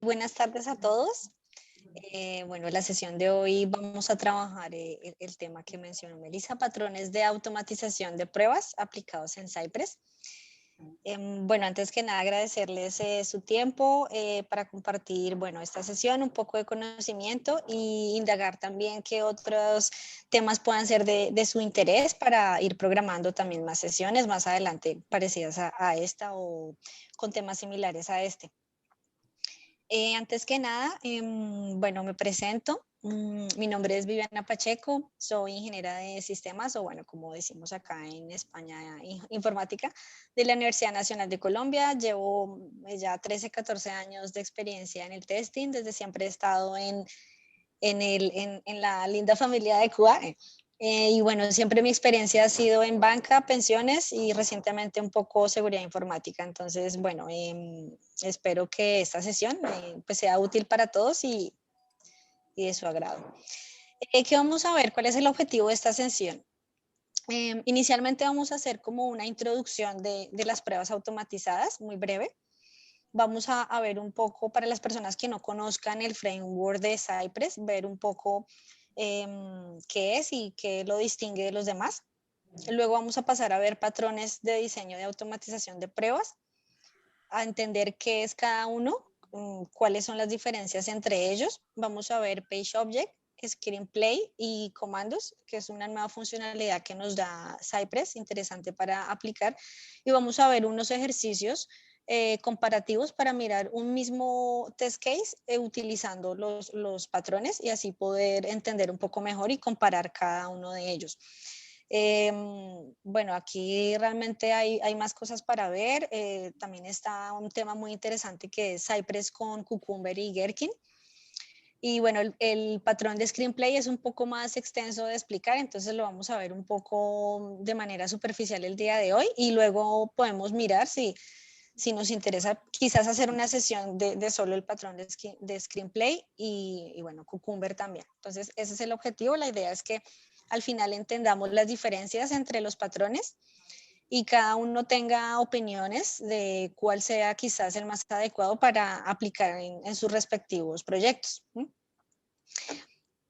Buenas tardes a todos. Bueno, la sesión de hoy vamos a trabajar el tema que mencionó Melissa, patrones de automatización de pruebas aplicados en Cypress. Bueno, antes que nada agradecerles su tiempo para compartir, bueno, esta sesión, un poco de conocimiento y indagar también qué otros temas puedan ser de su interés para ir programando también más sesiones más adelante parecidas a esta o con temas similares a este. Antes que nada, bueno, me presento. Mi nombre es Viviana Pacheco, soy ingeniera de sistemas, o bueno, como decimos acá en España, informática, de la Universidad Nacional de Colombia. Llevo ya 13, 14 años de experiencia en el testing, desde siempre he estado en la linda familia de Cuba. Y bueno, siempre mi experiencia ha sido en banca, pensiones y recientemente un poco seguridad informática. Entonces, bueno, espero que esta sesión pues sea útil para todos y de su agrado. ¿Qué vamos a ver? ¿Cuál es el objetivo de esta sesión? Inicialmente vamos a hacer como una introducción de las pruebas automatizadas, muy breve. Vamos a ver un poco, para las personas que no conozcan el framework de Cypress, ver un poco qué es y qué lo distingue de los demás. Luego vamos a pasar a ver patrones de diseño de automatización de pruebas, a entender qué es cada uno, cuáles son las diferencias entre ellos. Vamos a ver Page Object, Screenplay y comandos, que es una nueva funcionalidad que nos da Cypress, interesante para aplicar. Y vamos a ver unos ejercicios comparativos para mirar un mismo test case utilizando los patrones y así poder entender un poco mejor y comparar cada uno de ellos. Bueno, aquí realmente hay más cosas para ver. También está un tema muy interesante que es Cypress con Cucumber y Gherkin. Y bueno, el patrón de Screenplay es un poco más extenso de explicar, entonces lo vamos a ver un poco de manera superficial el día de hoy y luego podemos mirar si nos interesa quizás hacer una sesión de solo el patrón de Screenplay y bueno, Cucumber también. Entonces ese es el objetivo, la idea es que al final entendamos las diferencias entre los patrones y cada uno tenga opiniones de cuál sea quizás el más adecuado para aplicar en sus respectivos proyectos.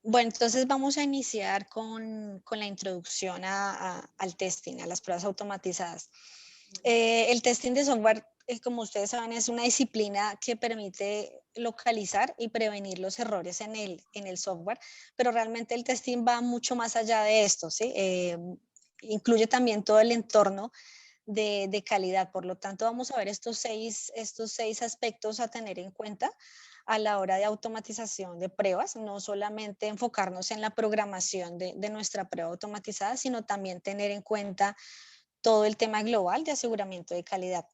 Bueno, entonces vamos a iniciar con la introducción al testing, a las pruebas automatizadas. El testing de software, como ustedes saben, es una disciplina que permite localizar y prevenir los errores en el software, pero realmente el testing va mucho más allá de esto, ¿sí? Incluye también todo el entorno de calidad. Por lo tanto, vamos a ver estos seis aspectos a tener en cuenta a la hora de automatización de pruebas, no solamente enfocarnos en la programación de nuestra prueba automatizada, sino también tener en cuenta todo el tema global de aseguramiento de calidad.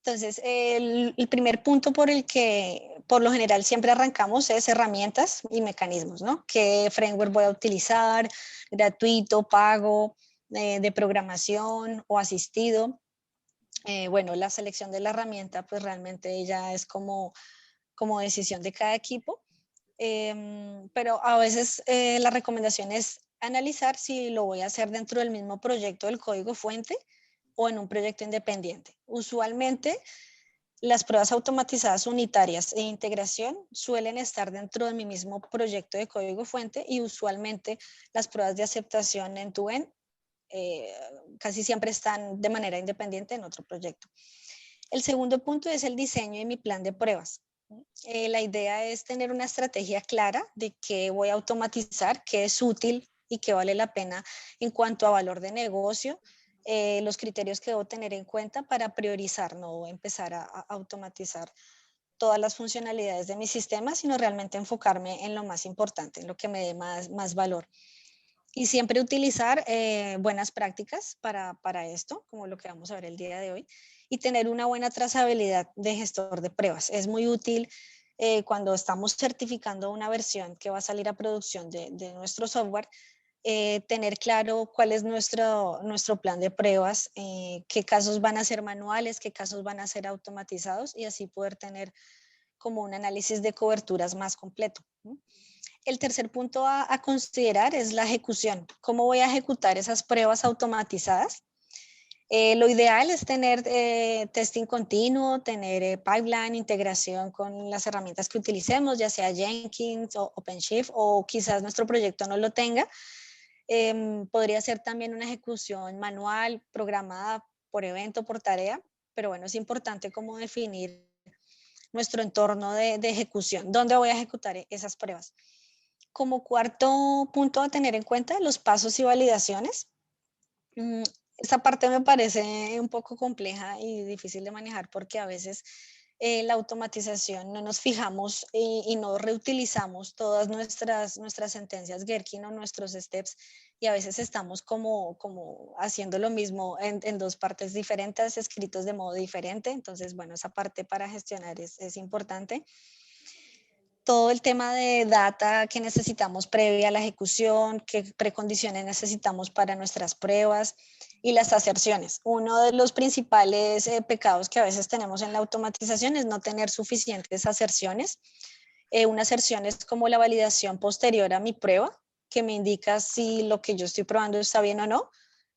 Entonces, el primer punto por el que por lo general siempre arrancamos es herramientas y mecanismos, ¿no? ¿Qué framework voy a utilizar? Gratuito, pago, de programación o asistido. Bueno, la selección de la herramienta, pues realmente ya es como decisión de cada equipo. Pero a veces la recomendación es analizar si lo voy a hacer dentro del mismo proyecto del código fuente o en un proyecto independiente. Usualmente las pruebas automatizadas unitarias e integración suelen estar dentro de mi mismo proyecto de código fuente y usualmente las pruebas de aceptación end-to-end casi siempre están de manera independiente en otro proyecto. El segundo punto es el diseño de mi plan de pruebas. La idea es tener una estrategia clara de qué voy a automatizar, qué es útil y qué vale la pena en cuanto a valor de negocio, los criterios que debo tener en cuenta para priorizar, no empezar a automatizar todas las funcionalidades de mi sistema, sino realmente enfocarme en lo más importante, en lo que me dé más valor. Y siempre utilizar buenas prácticas para esto, como lo que vamos a ver el día de hoy, y tener una buena trazabilidad de gestor de pruebas. Es muy útil cuando estamos certificando una versión que va a salir a producción de nuestro software, tener claro cuál es nuestro plan de pruebas, qué casos van a ser manuales, qué casos van a ser automatizados y así poder tener como un análisis de coberturas más completo. El tercer punto a considerar es la ejecución. ¿Cómo voy a ejecutar esas pruebas automatizadas? Lo ideal es tener testing continuo, tener pipeline, integración con las herramientas que utilicemos, ya sea Jenkins o OpenShift, o quizás nuestro proyecto no lo tenga. Podría ser también una ejecución manual, programada por evento, por tarea, pero bueno, es importante cómo definir nuestro entorno de ejecución, dónde voy a ejecutar esas pruebas. Como cuarto punto a tener en cuenta, los pasos y validaciones. Esta parte me parece un poco compleja y difícil de manejar porque a veces la automatización no nos fijamos y no reutilizamos todas nuestras sentencias Gherkin o nuestros steps, y a veces estamos como haciendo lo mismo en dos partes diferentes, escritos de modo diferente. Entonces, bueno, esa parte para gestionar es importante. Todo el tema de data que necesitamos previa a la ejecución, qué precondiciones necesitamos para nuestras pruebas y las aserciones. Uno de los principales pecados que a veces tenemos en la automatización es no tener suficientes aserciones. Una aserción es como la validación posterior a mi prueba, que me indica si lo que yo estoy probando está bien o no.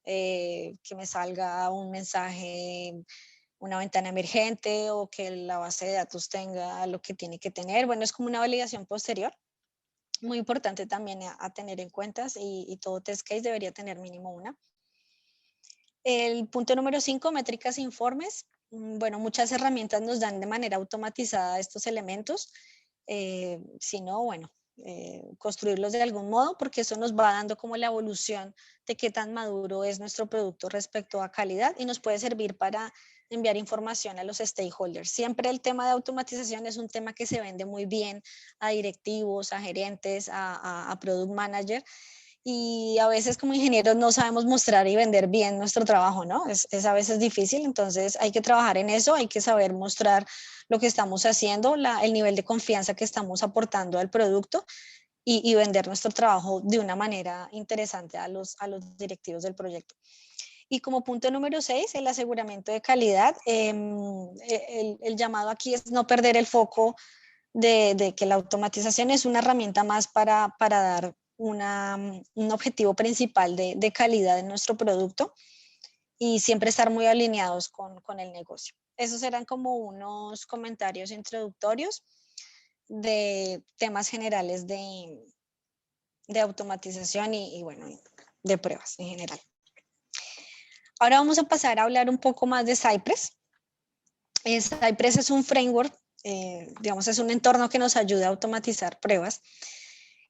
Que me salga un mensaje, una ventana emergente, o que la base de datos tenga lo que tiene que tener. Bueno, es como una validación posterior, muy importante también a tener en cuenta, y todo test case debería tener mínimo una. El punto número 5, métricas e informes. Bueno, muchas herramientas nos dan de manera automatizada estos elementos. Si no, bueno, construirlos de algún modo, porque eso nos va dando como la evolución de qué tan maduro es nuestro producto respecto a calidad, y nos puede servir para enviar información a los stakeholders. Siempre el tema de automatización es un tema que se vende muy bien a directivos, a gerentes, a product manager, y a veces como ingenieros no sabemos mostrar y vender bien nuestro trabajo, ¿no? Es a veces difícil, entonces hay que trabajar en eso, hay que saber mostrar lo que estamos haciendo, el nivel de confianza que estamos aportando al producto, y vender nuestro trabajo de una manera interesante a los directivos del proyecto. Y como punto número 6, el aseguramiento de calidad. El llamado aquí es no perder el foco de que la automatización es una herramienta más para dar un objetivo principal de calidad en nuestro producto, y siempre estar muy alineados con el negocio. Esos eran como unos comentarios introductorios de temas generales de automatización y bueno, de pruebas en general. Ahora vamos a pasar a hablar un poco más de Cypress. Cypress es un framework, digamos, es un entorno que nos ayuda a automatizar pruebas,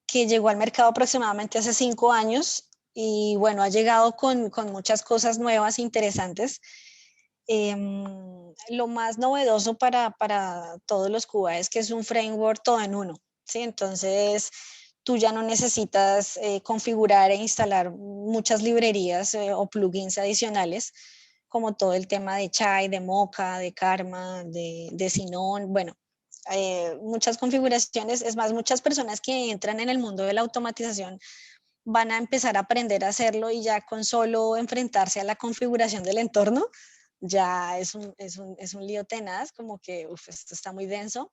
que llegó al mercado aproximadamente hace 5 años, y bueno, ha llegado con muchas cosas nuevas, interesantes. Lo más novedoso para todos los QA es que es un framework todo en uno, ¿sí? Entonces, tú ya no necesitas configurar e instalar muchas librerías o plugins adicionales, como todo el tema de Chai, de Mocha, de Karma, de Sinon. Bueno, muchas configuraciones. Es más, muchas personas que entran en el mundo de la automatización van a empezar a aprender a hacerlo, y ya con solo enfrentarse a la configuración del entorno, ya es un lío tenaz, como que esto está muy denso.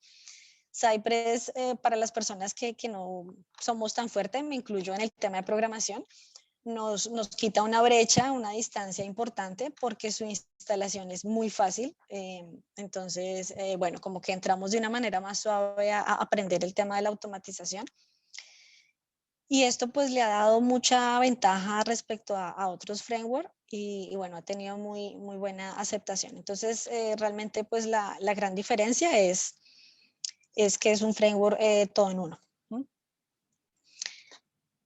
Cypress, para las personas que no somos tan fuertes, me incluyo en el tema de programación, nos quita una brecha, una distancia importante, porque su instalación es muy fácil. Entonces, bueno, como que entramos de una manera más suave a aprender el tema de la automatización. Y esto pues le ha dado mucha ventaja respecto a otros frameworks, y bueno, ha tenido muy buena aceptación. Entonces, realmente pues la gran diferencia es que es un framework todo en uno.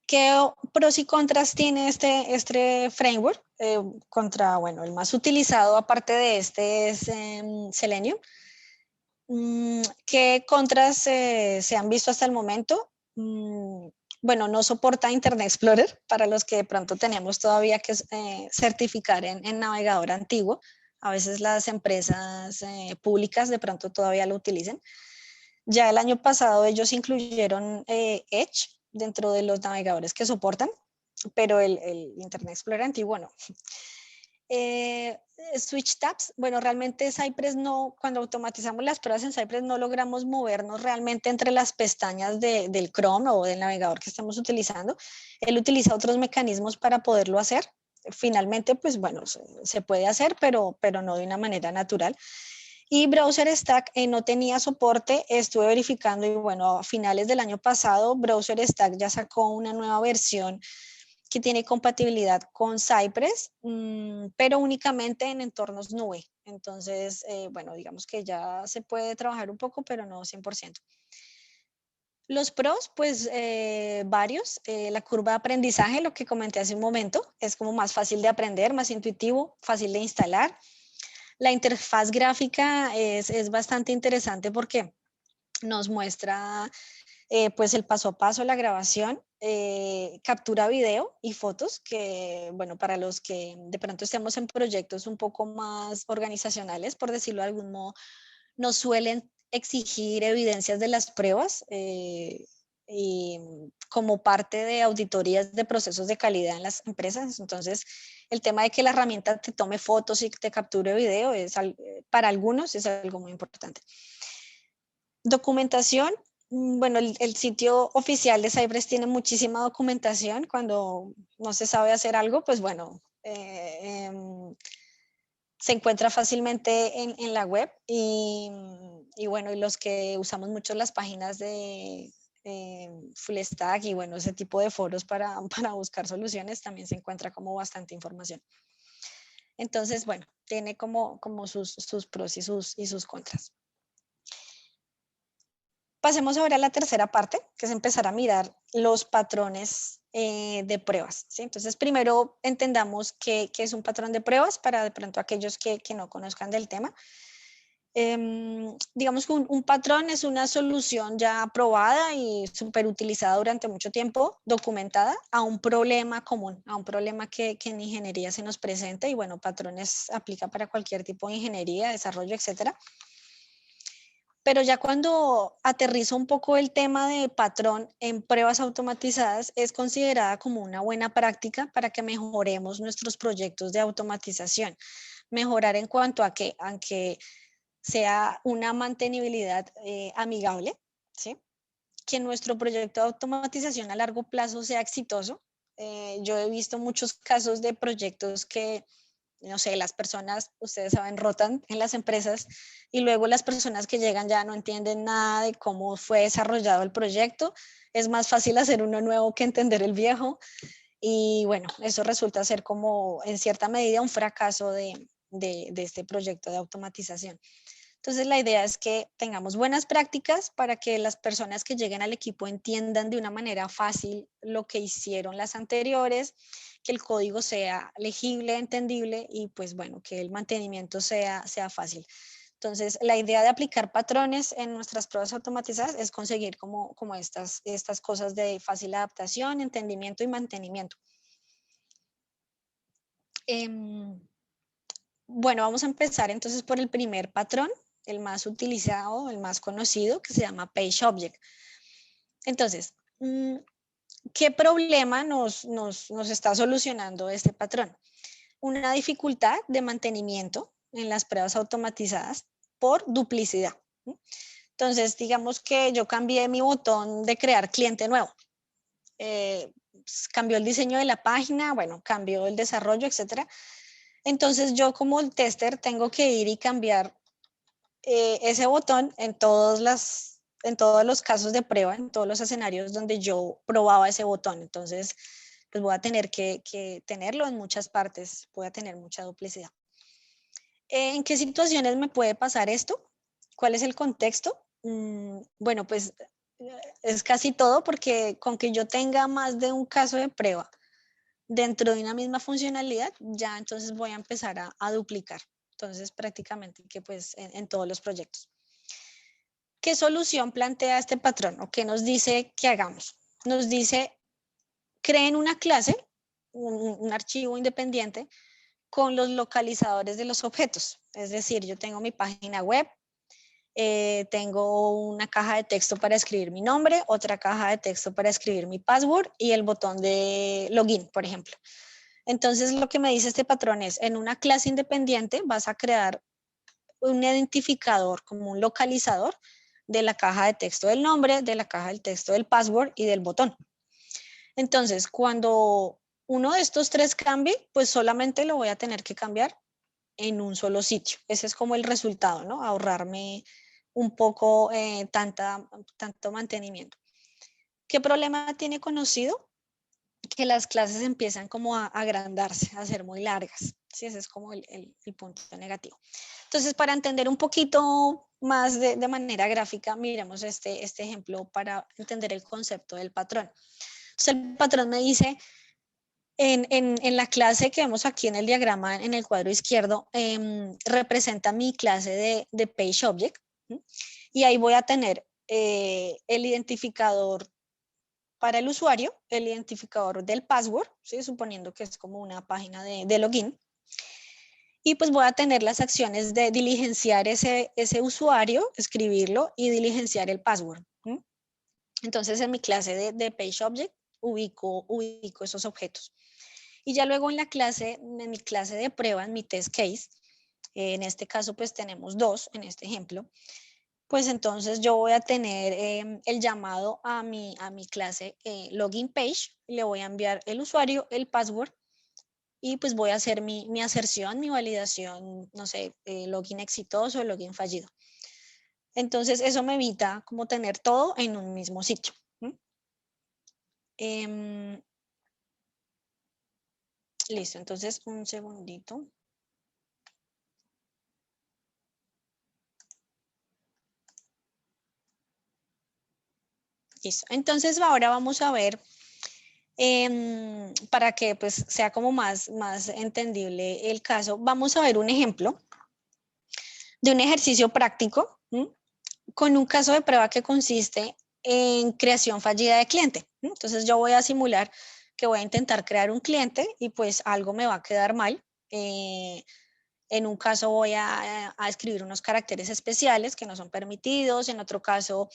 ¿Qué pros y contras tiene este framework? Bueno, el más utilizado aparte de este es Selenium. ¿Qué contras se han visto hasta el momento? Bueno, no soporta Internet Explorer para los que de pronto tenemos todavía que certificar en navegador antiguo. A veces las empresas públicas de pronto todavía lo utilicen. Ya el año pasado ellos incluyeron Edge dentro de los navegadores que soportan, pero el Internet Explorer antiguo no. Switch tabs, bueno, realmente Cypress no, cuando automatizamos las pruebas en Cypress no logramos movernos realmente entre las pestañas del Chrome o del navegador que estamos utilizando. Él utiliza otros mecanismos para poderlo hacer. finalmente, pues bueno, se puede hacer, pero no de una manera natural. Y Browser Stack no tenía soporte, estuve verificando y bueno, a finales del año pasado Browser Stack ya sacó una nueva versión que tiene compatibilidad con Cypress, pero únicamente en entornos nube. Entonces, bueno, digamos que ya se puede trabajar un poco, pero no 100%. Los pros, pues varios. La curva de aprendizaje, lo que comenté hace un momento, es como más fácil de aprender, más intuitivo, fácil de instalar. La interfaz gráfica es bastante interesante porque nos muestra pues el paso a paso, la grabación, captura video y fotos, que bueno, para los que de pronto estemos en proyectos un poco más organizacionales, por decirlo de algún modo, nos suelen exigir evidencias de las pruebas y como parte de auditorías de procesos de calidad en las empresas. Entonces, el tema de que la herramienta te tome fotos y te capture video es para algunos es algo muy importante. Documentación. Bueno, el sitio oficial de Cypress tiene muchísima documentación. Cuando no se sabe hacer algo, pues bueno, se encuentra fácilmente en la web y bueno, y los que usamos mucho las páginas de Full Stack y bueno, ese tipo de foros para buscar soluciones, también se encuentra como bastante información. Entonces, bueno, tiene como sus pros y sus contras. Pasemos ahora a la tercera parte, que es empezar a mirar los patrones de pruebas, ¿sí? Entonces, primero entendamos qué es un patrón de pruebas para de pronto aquellos que no conozcan del tema. Digamos que un patrón es una solución ya probada y súper utilizada durante mucho tiempo, documentada a un problema común, a un problema que en ingeniería se nos presenta y bueno, patrones aplica para cualquier tipo de ingeniería, desarrollo, etcétera. Pero ya cuando aterrizo un poco el tema de patrón en pruebas automatizadas, es considerada como una buena práctica para que mejoremos nuestros proyectos de automatización. Mejorar en cuanto a que sea una mantenibilidad amigable, ¿sí? Que nuestro proyecto de automatización a largo plazo sea exitoso. Yo he visto muchos casos de proyectos que no sé, las personas, ustedes saben, rotan en las empresas y luego las personas que llegan ya no entienden nada de cómo fue desarrollado el proyecto. Es más fácil hacer uno nuevo que entender el viejo y bueno, eso resulta ser como en cierta medida un fracaso de este proyecto de automatización. Entonces, la idea es que tengamos buenas prácticas para que las personas que lleguen al equipo entiendan de una manera fácil lo que hicieron las anteriores, que el código sea legible, entendible y pues bueno, que el mantenimiento sea fácil. Entonces, la idea de aplicar patrones en nuestras pruebas automatizadas es conseguir como estas cosas de fácil adaptación, entendimiento y mantenimiento. Bueno, vamos a empezar entonces por el primer patrón, el más utilizado, el más conocido, que se llama PageObject. Entonces, ¿qué problema nos está solucionando este patrón? Una dificultad de mantenimiento en las pruebas automatizadas por duplicidad. Entonces, digamos que yo cambié mi botón de crear cliente nuevo. Cambió el diseño de la página, bueno, cambió el desarrollo, etcétera. Entonces, yo como el tester tengo que ir y cambiar ese botón en todos los casos de prueba, en todos los escenarios donde yo probaba ese botón. Entonces, pues voy a tener que tenerlo en muchas partes, voy a tener mucha duplicidad. ¿En qué situaciones me puede pasar esto? ¿Cuál es el contexto? Bueno, pues es casi todo porque con que yo tenga más de un caso de prueba dentro de una misma funcionalidad, ya entonces voy a empezar a duplicar. Entonces, prácticamente que pues en todos los proyectos. ¿Qué solución plantea este patrón o qué nos dice que hagamos? Nos dice, creen una clase, un archivo independiente con los localizadores de los objetos. Es decir, yo tengo mi página web, tengo una caja de texto para escribir mi nombre, otra caja de texto para escribir mi password y el botón de login, por ejemplo. Entonces, lo que me dice este patrón es, en una clase independiente vas a crear un identificador como un localizador de la caja de texto del nombre, de la caja del texto del password y del botón. Entonces, cuando uno de estos tres cambie, pues solamente lo voy a tener que cambiar en un solo sitio. Ese es como el resultado, ¿no? Ahorrarme un poco tanto mantenimiento. ¿Qué problema tiene conocido? Que las clases empiezan como a agrandarse, a ser muy largas. Sí, ese es como el punto negativo. Entonces, para entender un poquito más de manera gráfica, miremos este ejemplo para entender el concepto del patrón. Entonces, el patrón me dice, en la clase que vemos aquí en el diagrama, en el cuadro izquierdo, representa mi clase de Page Object, ¿sí? Y ahí voy a tener el identificador para el usuario, el identificador del password, ¿sí? Suponiendo que es como una página de login. Y pues voy a tener las acciones de diligenciar ese usuario, escribirlo y diligenciar el password. ¿Sí? Entonces en mi clase de Page Object ubico esos objetos. Y ya luego en mi clase de prueba, en mi test case, en este caso pues tenemos dos en este ejemplo, pues entonces yo voy a tener el llamado a mi clase login page, le voy a enviar el usuario, el password, y pues voy a hacer mi aserción, mi validación, no sé, login exitoso, login fallido. Entonces eso me evita como tener todo en un mismo sitio. Listo, entonces un segundito. Listo, entonces ahora vamos a ver para que pues sea como más entendible el caso. Vamos a ver un ejemplo de un ejercicio práctico con un caso de prueba que consiste en creación fallida de cliente. Entonces yo voy a simular que voy a intentar crear un cliente y pues algo me va a quedar mal. En un caso voy a escribir unos caracteres especiales que no son permitidos, en otro caso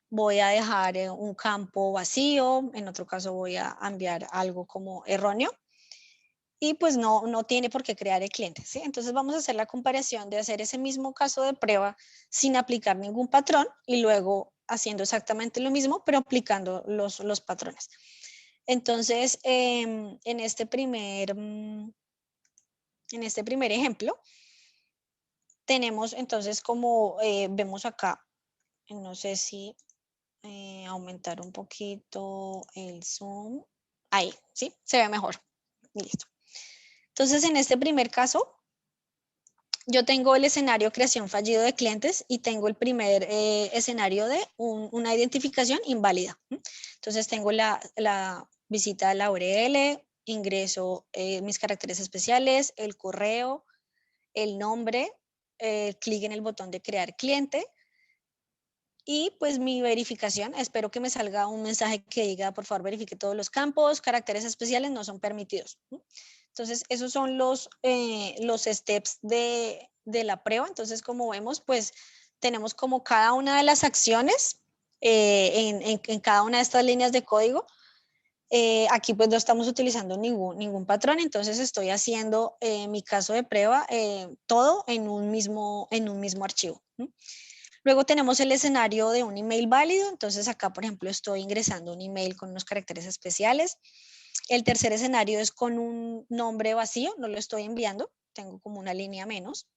voy a dejar un campo vacío, en otro caso voy a enviar algo como erróneo y pues no tiene por qué crear el cliente, ¿sí? Entonces vamos a hacer la comparación de hacer ese mismo caso de prueba sin aplicar ningún patrón y luego haciendo exactamente lo mismo, pero aplicando los patrones. Entonces, en este primer ejemplo, tenemos entonces como vemos acá, no sé si aumentar un poquito el zoom, ahí, ¿sí? Se ve mejor, listo. Entonces, en este primer caso, yo tengo el escenario creación fallido de clientes y tengo el primer escenario de una identificación inválida. Entonces tengo la visita a la URL, ingreso mis caracteres especiales, el correo, el nombre, clic en el botón de crear cliente y pues mi verificación. Espero que me salga un mensaje que diga, por favor, verifique todos los campos, caracteres especiales no son permitidos. Entonces, esos son los steps de la prueba. Entonces, como vemos, pues tenemos como cada una de las acciones en cada una de estas líneas de código. Aquí pues no estamos utilizando ningún patrón, entonces estoy haciendo mi caso de prueba todo en un mismo archivo. Luego tenemos el escenario de un email válido, entonces acá por ejemplo estoy ingresando un email con unos caracteres especiales. El tercer escenario es con un nombre vacío, no lo estoy enviando, tengo como una línea menos.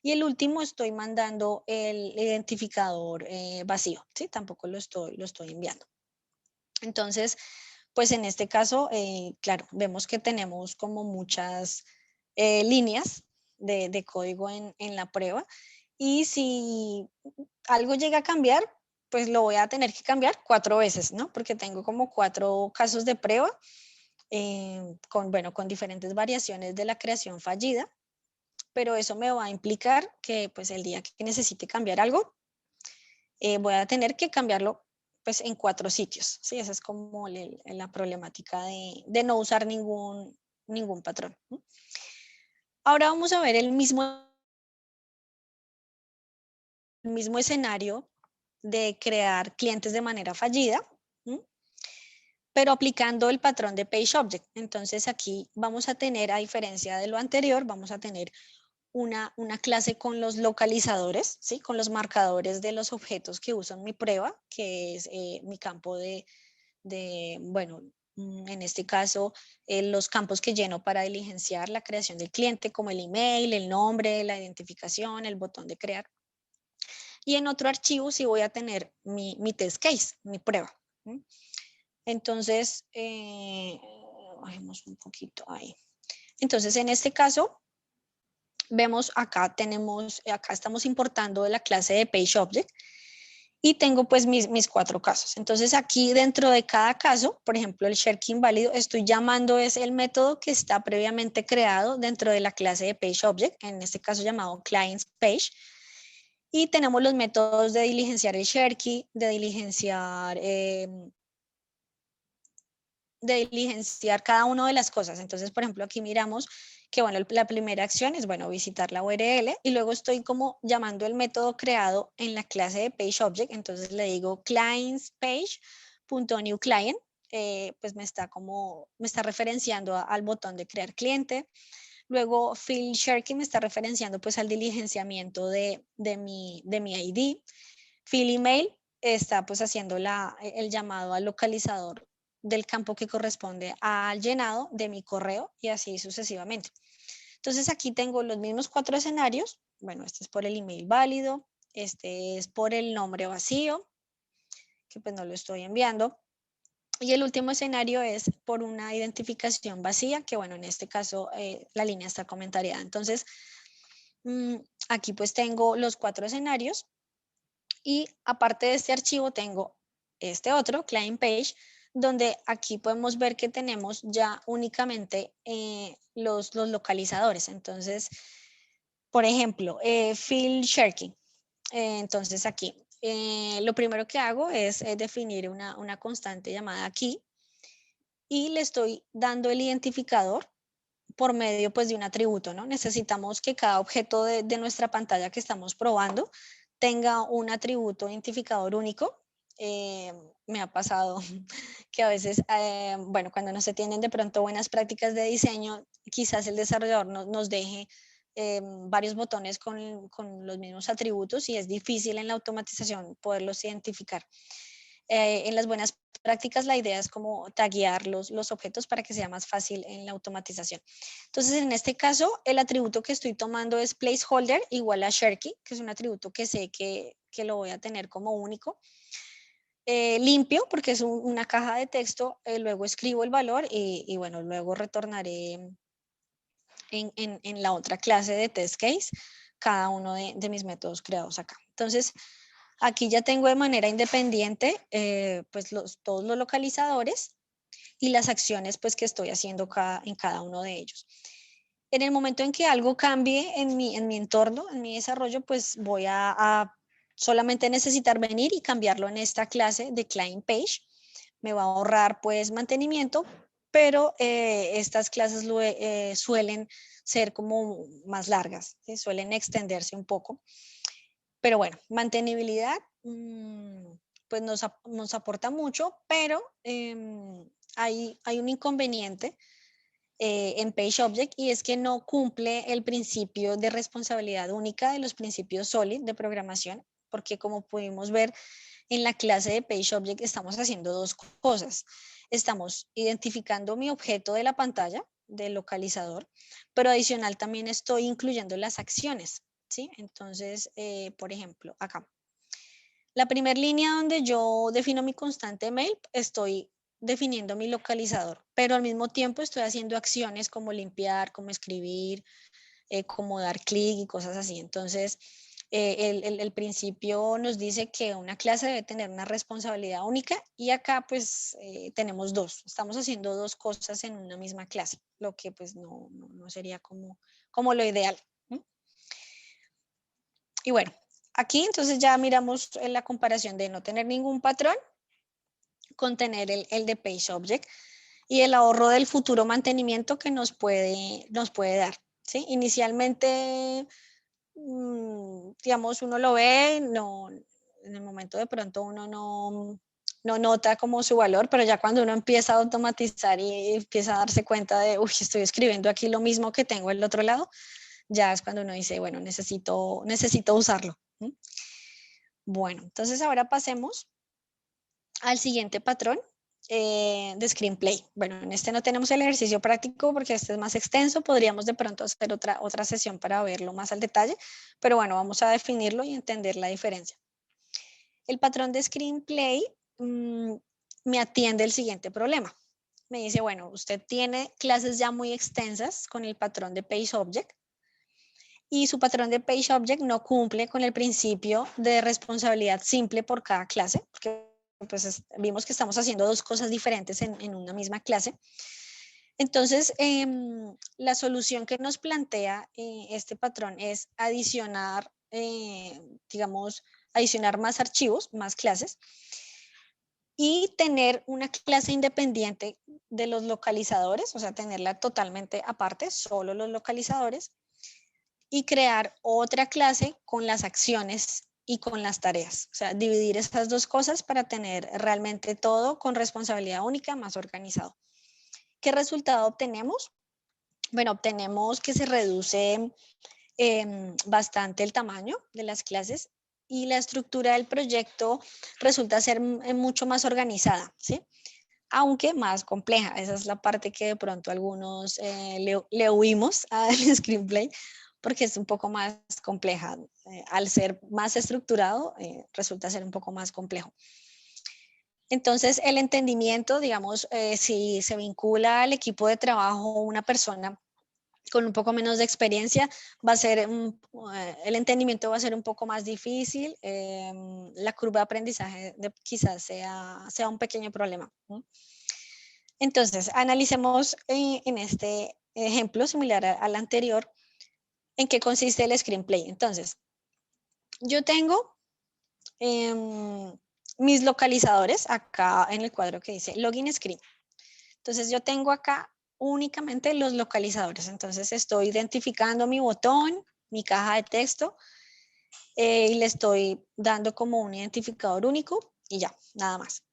Y el último estoy mandando el identificador vacío, ¿sí? Tampoco lo estoy enviando. Entonces, pues en este caso, claro, vemos que tenemos como muchas líneas de código en la prueba y si algo llega a cambiar, pues lo voy a tener que cambiar 4 veces, ¿no? Porque tengo como 4 casos de prueba con diferentes variaciones de la creación fallida, pero eso me va a implicar que pues el día que necesite cambiar algo, voy a tener que cambiarlo pues en 4 sitios, ¿sí? Esa es como la problemática de no usar ningún patrón. Ahora vamos a ver el mismo escenario de crear clientes de manera fallida, pero aplicando el patrón de Page Object. Entonces aquí vamos a tener, a diferencia de lo anterior, vamos a tener una clase con los localizadores, ¿sí? Con los marcadores de los objetos que uso en mi prueba, que es mi campo bueno, En este caso, los campos que lleno para diligenciar la creación del cliente, como el email, el nombre, la identificación, el botón de crear. Y en otro archivo sí voy a tener mi test case, mi prueba. Entonces, bajemos un poquito ahí. Entonces, en este caso, vemos acá acá estamos importando de la clase de PageObject y tengo pues mis 4 casos. Entonces aquí dentro de cada caso, por ejemplo el ShareKey inválido, estoy llamando es el método que está previamente creado dentro de la clase de PageObject, en este caso llamado ClientsPage. Y tenemos los métodos de diligenciar el ShareKey, de diligenciar cada una de las cosas. Entonces, por ejemplo, aquí miramos que, bueno, la primera acción es, bueno, visitar la URL y luego estoy como llamando el método creado en la clase de PageObject. Entonces le digo clientspage.newClient, pues me está referenciando al botón de crear cliente. Luego field ShareKey me está referenciando pues al diligenciamiento de mi ID. Field email está pues haciendo el llamado al localizador del campo que corresponde al llenado de mi correo y así sucesivamente. Entonces aquí tengo los mismos 4 escenarios. Bueno, este es por el email válido, este es por el nombre vacío, que pues no lo estoy enviando. Y el último escenario es por una identificación vacía, que bueno, en este caso la línea está comentariada. Entonces, aquí pues tengo los 4 escenarios y aparte de este archivo tengo este otro, client page, donde aquí podemos ver que tenemos ya únicamente los localizadores. Entonces, por ejemplo, field ShareKey. Entonces aquí, lo primero que hago es definir una constante llamada key y le estoy dando el identificador por medio pues de un atributo, ¿no? Necesitamos que cada objeto de nuestra pantalla que estamos probando tenga un atributo identificador único. Me ha pasado que a veces, bueno, cuando no se tienen de pronto buenas prácticas de diseño, quizás el desarrollador nos deje varios botones con los mismos atributos y es difícil en la automatización poderlos identificar. En las buenas prácticas la idea es como taguear los objetos para que sea más fácil en la automatización. Entonces, en este caso, el atributo que estoy tomando es placeholder igual a ShareKey, que es un atributo que sé que lo voy a tener como único. Limpio, porque es una caja de texto, luego escribo el valor y bueno, luego retornaré en la otra clase de test case cada uno de mis métodos creados acá. Entonces, aquí ya tengo de manera independiente pues todos los localizadores y las acciones pues que estoy haciendo en cada uno de ellos. En el momento en que algo cambie en mi entorno, en mi desarrollo, pues voy a solamente necesitar venir y cambiarlo en esta clase de client page. Me va a ahorrar pues mantenimiento, pero estas clases suelen ser como más largas, ¿sí? Suelen extenderse un poco. Pero bueno, mantenibilidad pues nos aporta mucho, pero hay un inconveniente en PageObject y es que no cumple el principio de responsabilidad única de los principios SOLID de programación, porque como pudimos ver en la clase de PageObject estamos haciendo 2 cosas. Estamos identificando mi objeto de la pantalla, del localizador, pero adicional también estoy incluyendo las acciones, ¿sí? Entonces, por ejemplo, acá. La primera línea donde yo defino mi constante mail, estoy definiendo mi localizador, pero al mismo tiempo estoy haciendo acciones como limpiar, como escribir, como dar clic y cosas así. Entonces, el principio nos dice que una clase debe tener una responsabilidad única y acá pues tenemos 2. Estamos haciendo 2 cosas en una misma clase, lo que pues no sería como lo ideal. Y bueno, aquí entonces ya miramos la comparación de no tener ningún patrón con tener el de PageObject y el ahorro del futuro mantenimiento que nos puede dar. ¿Sí? Inicialmente, digamos, uno lo ve, en el momento de pronto uno no nota como su valor, pero ya cuando uno empieza a automatizar y empieza a darse cuenta de, uy, estoy escribiendo aquí lo mismo que tengo el otro lado, ya es cuando uno dice, bueno, necesito usarlo. Bueno, entonces ahora pasemos al siguiente patrón, de Screenplay. Bueno, en este no tenemos el ejercicio práctico porque este es más extenso, podríamos de pronto hacer otra sesión para verlo más al detalle, pero bueno, vamos a definirlo y entender la diferencia. El patrón de Screenplay me atiende el siguiente problema. Me dice, bueno, usted tiene clases ya muy extensas con el patrón de PageObject y su patrón de PageObject no cumple con el principio de responsabilidad simple por cada clase, porque pues vimos que estamos haciendo dos cosas diferentes en una misma clase. Entonces, la solución que nos plantea este patrón es adicionar, digamos, adicionar más archivos, más clases, y tener una clase independiente de los localizadores, o sea, tenerla totalmente aparte, solo los localizadores, y crear otra clase con las acciones y con las tareas. O sea, dividir estas dos cosas para tener realmente todo con responsabilidad única, más organizado. ¿Qué resultado obtenemos? Bueno, obtenemos que se reduce bastante el tamaño de las clases y la estructura del proyecto resulta ser mucho más organizada, ¿sí? Aunque más compleja. Esa es la parte que de pronto algunos le huimos al Screenplay porque es un poco más compleja. Al ser más estructurado, resulta ser un poco más complejo. Entonces, el entendimiento, digamos, si se vincula al equipo de trabajo una persona con un poco menos de experiencia, va a ser el entendimiento va a ser un poco más difícil, la curva de aprendizaje quizás sea un pequeño problema. Entonces, analicemos en este ejemplo similar al anterior, en qué consiste el Screenplay. Entonces, yo tengo mis localizadores acá en el cuadro que dice Login Screen. Entonces, yo tengo acá únicamente los localizadores. Entonces, estoy identificando mi botón, mi caja de texto, y le estoy dando como un identificador único y ya, nada más.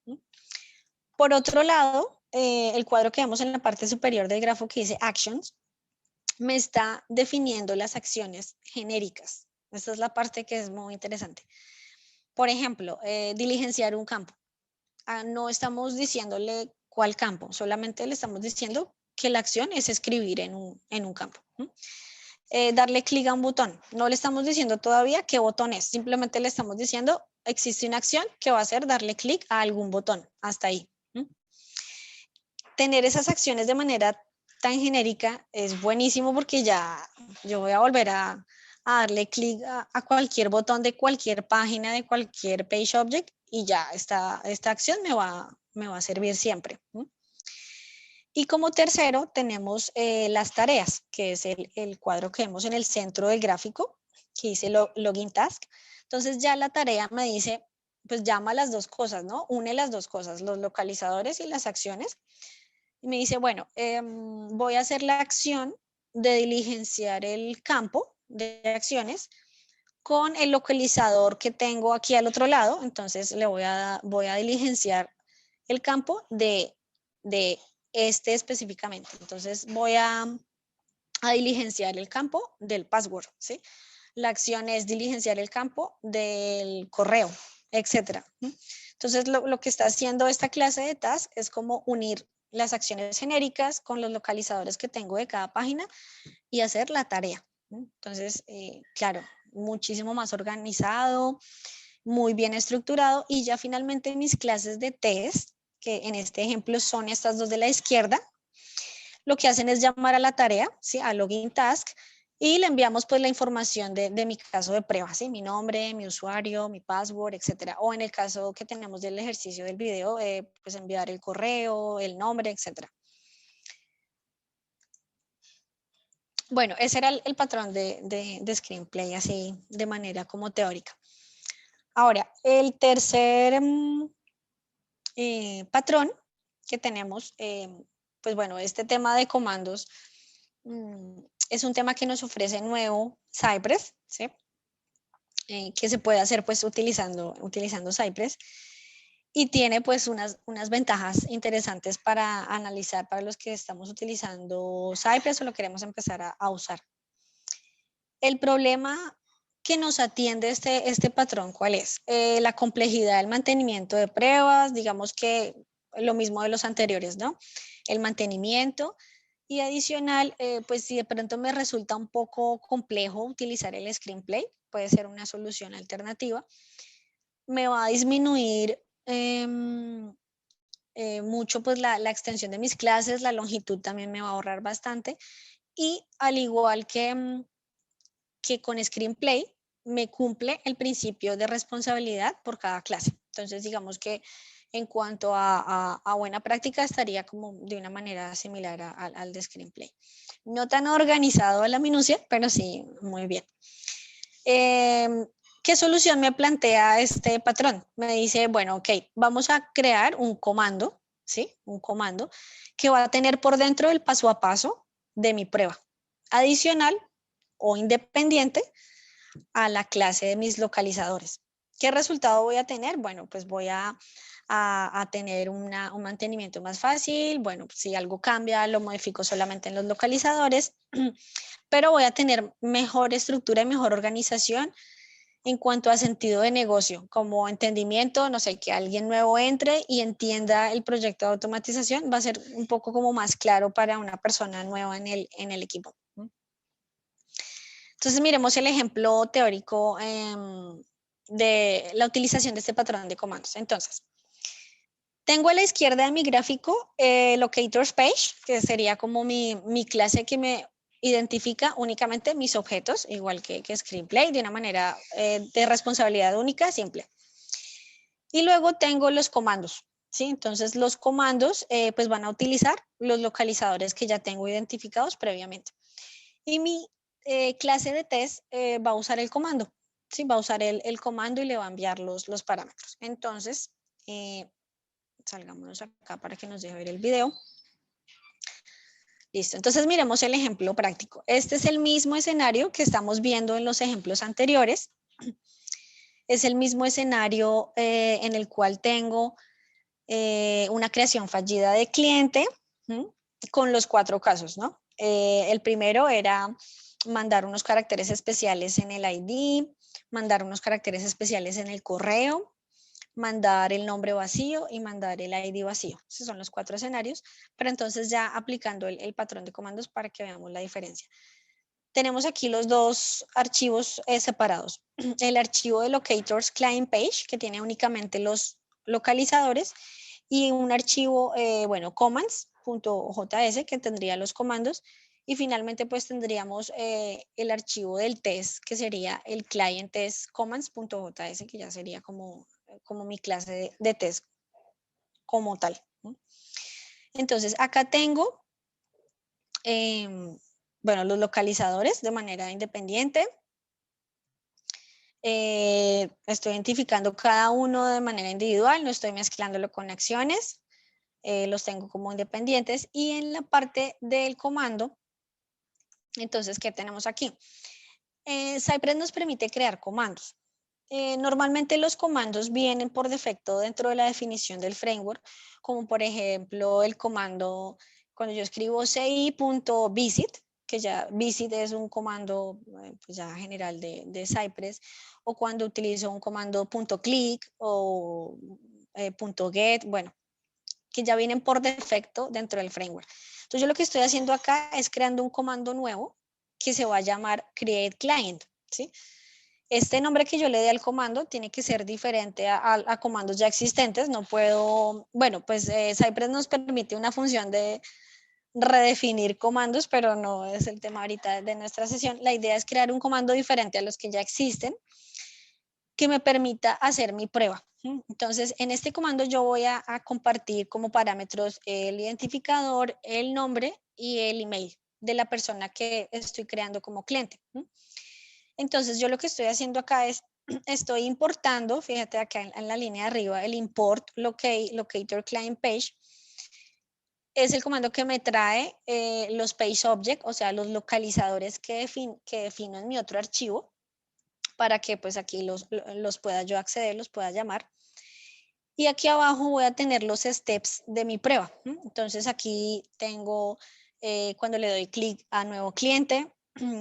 Por otro lado, el cuadro que vemos en la parte superior del grafo que dice Actions, me está definiendo las acciones genéricas. Esta es la parte que es muy interesante. Por ejemplo, diligenciar un campo. No estamos diciéndole cuál campo, solamente le estamos diciendo que la acción es escribir en un campo. Darle clic a un botón. No le estamos diciendo todavía qué botón es, simplemente le estamos diciendo existe una acción que va a ser darle clic a algún botón. Hasta ahí. Tener esas acciones de manera tan genérica es buenísimo porque ya yo voy a volver a darle clic a cualquier botón de cualquier página, de cualquier page object y ya esta acción me va a servir siempre. Y como tercero tenemos las tareas, que es el cuadro que vemos en el centro del gráfico, que dice Login Task. Entonces ya la tarea me dice, pues llama las dos cosas, ¿no? Une las dos cosas, los localizadores y las acciones. Y me dice, bueno, voy a hacer la acción de diligenciar el campo de acciones con el localizador que tengo aquí al otro lado. Entonces le voy a diligenciar el campo de este específicamente. Entonces voy a diligenciar el campo del password, ¿sí? La acción es diligenciar el campo del correo, etcétera. Entonces lo que está haciendo esta clase de task es como unir las acciones genéricas con los localizadores que tengo de cada página y hacer la tarea. Entonces, claro, muchísimo más organizado, muy bien estructurado y ya finalmente mis clases de test, que en este ejemplo son estas dos de la izquierda, lo que hacen es llamar a la tarea, ¿sí? A login task, y le enviamos pues la información de mi caso de prueba, ¿sí? Mi nombre, mi usuario, mi password, etcétera. O en el caso que tenemos del ejercicio del video, pues enviar el correo, el nombre, etcétera. Bueno, ese era el patrón de Screenplay, así de manera como teórica. Ahora, el tercer patrón que tenemos, pues bueno, este tema de comandos es un tema que nos ofrece nuevo Cypress, ¿sí? Que se puede hacer pues utilizando Cypress y tiene pues unas ventajas interesantes para analizar para los que estamos utilizando Cypress o lo queremos empezar a usar. El problema que nos atiende este patrón, ¿cuál es? La complejidad del mantenimiento de pruebas, digamos que lo mismo de los anteriores, ¿no? El mantenimiento. Y adicional, pues si de pronto me resulta un poco complejo utilizar el screenplay, puede ser una solución alternativa, me va a disminuir mucho pues la extensión de mis clases, la longitud también me va a ahorrar bastante. Y al igual que con Screenplay, me cumple el principio de responsabilidad por cada clase. Entonces, digamos que en cuanto a buena práctica, estaría como de una manera similar al de Screenplay. No tan organizado a la minucia, pero sí muy bien. ¿Qué solución me plantea este patrón? Me dice, bueno, ok, vamos a crear un comando, ¿sí? Un comando que va a tener por dentro el paso a paso de mi prueba. Adicional o independiente a la clase de mis localizadores. ¿Qué resultado voy a tener? Bueno, pues voy a tener un mantenimiento más fácil. Bueno, pues si algo cambia, lo modifico solamente en los localizadores, pero voy a tener mejor estructura y mejor organización en cuanto a sentido de negocio, como entendimiento, no sé, que alguien nuevo entre y entienda el proyecto de automatización, va a ser un poco como más claro para una persona nueva en el equipo. Entonces, miremos el ejemplo teórico de la utilización de este patrón de comandos. Entonces, tengo a la izquierda de mi gráfico Locators Page, que sería como mi clase que me identifica únicamente mis objetos, igual que Screenplay, de una manera de responsabilidad única, simple. Y luego tengo los comandos, ¿sí? Entonces, los comandos pues van a utilizar los localizadores que ya tengo identificados previamente. Y mi clase de test va a usar el comando, ¿sí? Va a usar el comando y le va a enviar los parámetros. Entonces, salgámonos acá para que nos deje ver el video. Listo, entonces miremos el ejemplo práctico. Este es el mismo escenario que estamos viendo en los ejemplos anteriores. Es el mismo escenario en el cual tengo una creación fallida de cliente, ¿sí? Con los 4 casos, ¿no? El primero era mandar unos caracteres especiales en el ID, mandar unos caracteres especiales en el correo, mandar el nombre vacío y mandar el ID vacío. Esos son los 4 escenarios, pero entonces ya aplicando el patrón de comandos para que veamos la diferencia. Tenemos aquí los 2 archivos separados. El archivo de Locators Client Page, que tiene únicamente los localizadores, y un archivo, bueno, commands.js, que tendría los comandos, y finalmente pues tendríamos el archivo del test, que sería el client test commands.js, que ya sería como mi clase de test como tal. Entonces, acá tengo, bueno, los localizadores de manera independiente. Estoy identificando cada uno de manera individual, no estoy mezclándolo con acciones. Los tengo como independientes. Y en la parte del comando, entonces, ¿qué tenemos aquí? Cypress nos permite crear comandos. Normalmente los comandos vienen por defecto dentro de la definición del framework, como por ejemplo el comando, cuando yo escribo ci.visit, que ya visit es un comando pues ya general de Cypress, o cuando utilizo un comando .click o .get, bueno, que ya vienen por defecto dentro del framework. Entonces yo lo que estoy haciendo acá es creando un comando nuevo que se va a llamar create client, ¿sí? Este nombre que yo le dé al comando tiene que ser diferente a comandos ya existentes. No puedo, bueno, pues Cypress nos permite una función de redefinir comandos, pero no es el tema ahorita de nuestra sesión. La idea es crear un comando diferente a los que ya existen que me permita hacer mi prueba. Entonces, en este comando yo voy a compartir como parámetros el identificador, el nombre y el email de la persona que estoy creando como cliente. Entonces, yo lo que estoy haciendo acá es, estoy importando, fíjate acá en la línea de arriba, el import locator client page. Es el comando que me trae los page object, o sea, los localizadores que defino en mi otro archivo, para que pues aquí los pueda yo acceder, los pueda llamar. Y aquí abajo voy a tener los steps de mi prueba. Entonces aquí tengo cuando le doy clic a nuevo cliente,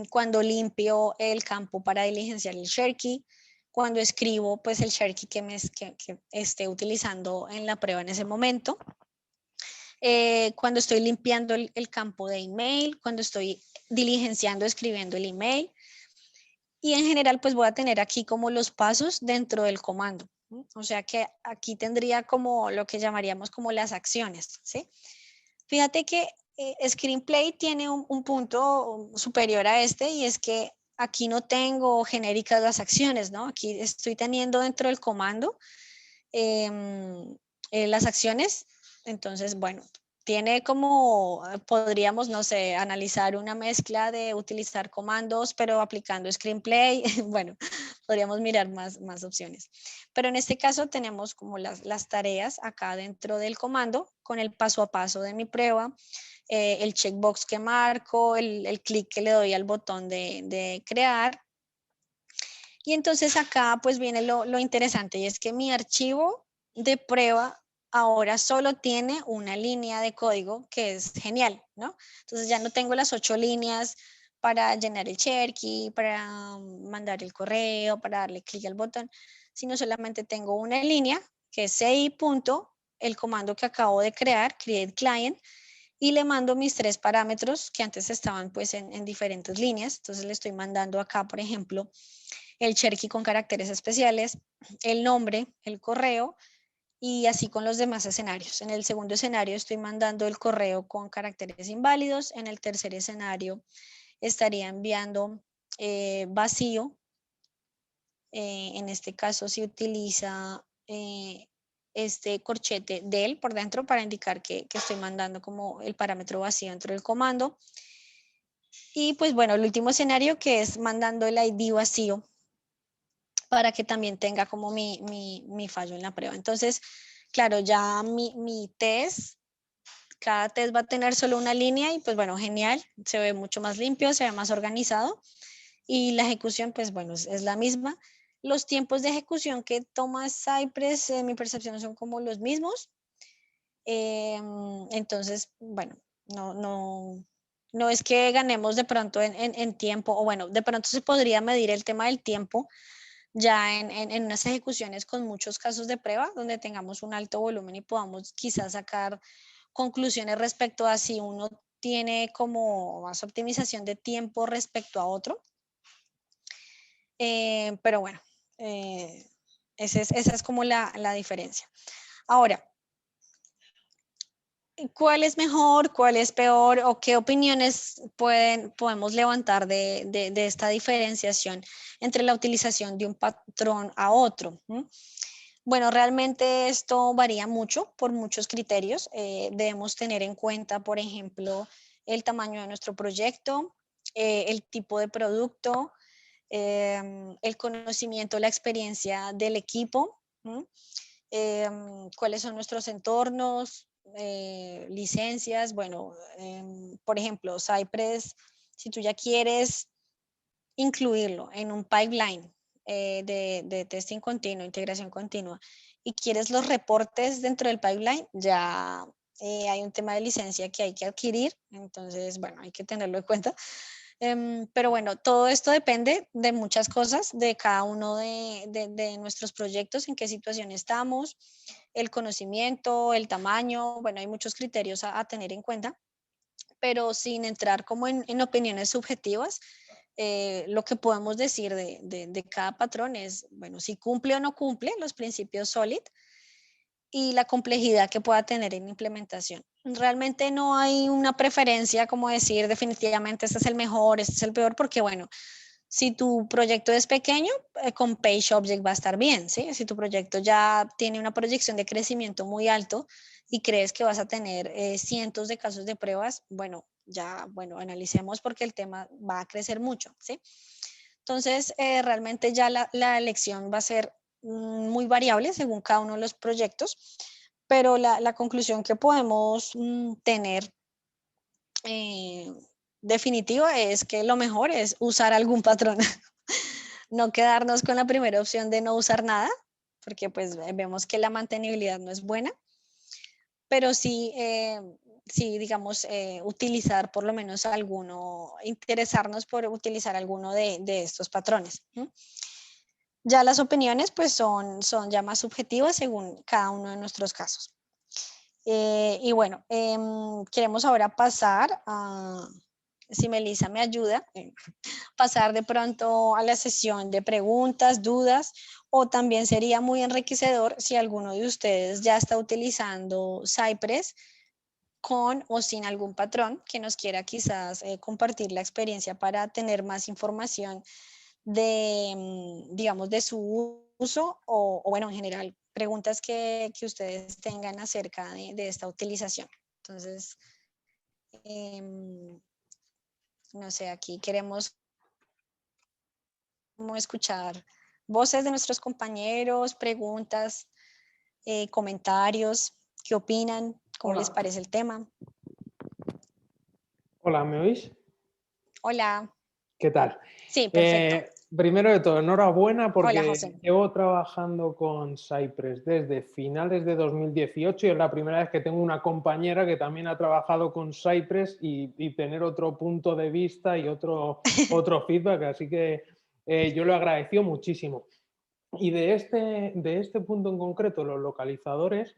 cuando limpio el campo para diligenciar el share key, cuando escribo pues el share key que esté utilizando en la prueba en ese momento, cuando estoy limpiando el campo de email, cuando estoy diligenciando, escribiendo el email. Y en general, pues voy a tener aquí como los pasos dentro del comando. O sea que aquí tendría como lo que llamaríamos como las acciones, ¿sí? Fíjate que Screenplay tiene un punto superior a este y es que aquí no tengo genéricas las acciones, ¿no? Aquí estoy teniendo dentro del comando las acciones. Entonces, bueno, tiene como, podríamos, no sé, analizar una mezcla de utilizar comandos, pero aplicando Screenplay. Bueno, podríamos mirar más opciones. Pero en este caso tenemos como las tareas acá dentro del comando con el paso a paso de mi prueba, el checkbox que marco, el clic que le doy al botón de crear. Y entonces acá pues viene lo interesante y es que mi archivo de prueba ahora solo tiene una línea de código que es genial, ¿no? Entonces ya no tengo las 8 líneas para llenar el cherky, para mandar el correo, para darle clic al botón, sino solamente tengo una línea que es CI punto, el comando que acabo de crear, create client, y le mando mis 3 parámetros que antes estaban pues en diferentes líneas. Entonces le estoy mandando acá, por ejemplo, el Cherokee con caracteres especiales, el nombre, el correo y así con los demás escenarios. En el segundo escenario estoy mandando el correo con caracteres inválidos. En el tercer escenario estaría enviando vacío. En este caso se utiliza este corchete del por dentro para indicar que estoy mandando como el parámetro vacío dentro del comando. Y pues bueno, el último escenario que es mandando el ID vacío para que también tenga como mi fallo en la prueba. Entonces, claro, ya mi test, cada test va a tener solo una línea y pues bueno, genial, se ve mucho más limpio, se ve más organizado y la ejecución pues bueno, es la misma. Los tiempos de ejecución que toma Cypress, en mi percepción, son como los mismos. Entonces, bueno, no es que ganemos de pronto en tiempo, o bueno, de pronto se podría medir el tema del tiempo ya en unas ejecuciones con muchos casos de prueba, donde tengamos un alto volumen y podamos quizás sacar conclusiones respecto a si uno tiene como más optimización de tiempo respecto a otro. Pero bueno, esa es como la diferencia. Ahora, ¿cuál es mejor, cuál es peor o qué opiniones podemos levantar de esta diferenciación entre la utilización de un patrón a otro? Bueno, realmente esto varía mucho por muchos criterios. Debemos tener en cuenta, por ejemplo, el tamaño de nuestro proyecto, el tipo de producto, el conocimiento, la experiencia del equipo, cuáles son nuestros entornos, licencias. Bueno, por ejemplo, Cypress, si tú ya quieres incluirlo en un pipeline de testing continuo, integración continua, y quieres los reportes dentro del pipeline, ya hay un tema de licencia que hay que adquirir, entonces, bueno, hay que tenerlo en cuenta. Pero bueno, todo esto depende de muchas cosas, de cada uno de nuestros proyectos, en qué situación estamos, el conocimiento, el tamaño, bueno, hay muchos criterios a tener en cuenta, pero sin entrar como en opiniones subjetivas. Lo que podemos decir de cada patrón es, bueno, si cumple o no cumple los principios SOLID y la complejidad que pueda tener en implementación. Realmente no hay una preferencia como decir definitivamente este es el mejor, este es el peor, porque bueno, si tu proyecto es pequeño, con PageObject va a estar bien, ¿sí? Si tu proyecto ya tiene una proyección de crecimiento muy alto y crees que vas a tener cientos de casos de pruebas, bueno, ya, bueno, analicemos porque el tema va a crecer mucho, ¿sí? Entonces, realmente ya la elección va a ser muy variable según cada uno de los proyectos, pero la conclusión que podemos tener eh, definitiva es que lo mejor es usar algún patrón, no quedarnos con la primera opción de no usar nada, porque pues vemos que la mantenibilidad no es buena, pero sí, sí digamos, utilizar por lo menos alguno, interesarnos por utilizar alguno de estos patrones. Ya las opiniones pues son ya más subjetivas según cada uno de nuestros casos. Y bueno, queremos ahora pasar a, si Melissa me ayuda, pasar de pronto a la sesión de preguntas, dudas, o también sería muy enriquecedor si alguno de ustedes ya está utilizando Cypress con o sin algún patrón que nos quiera quizás compartir la experiencia para tener más información de, digamos, de su uso o bueno, en general, preguntas que ustedes tengan acerca de esta utilización. Entonces, no sé, aquí queremos escuchar voces de nuestros compañeros, preguntas, comentarios, qué opinan, cómo les Hola. parece el tema. Hola, ¿me oís? Hola. ¿Qué tal? Sí, perfecto. Primero de todo, enhorabuena Hola, porque José. llevo trabajando con Cypress desde finales de 2018 y es la primera vez que tengo una compañera que también ha trabajado con Cypress y tener otro punto de vista y otro feedback, así que yo lo agradeció muchísimo. Y de este punto en concreto, los localizadores,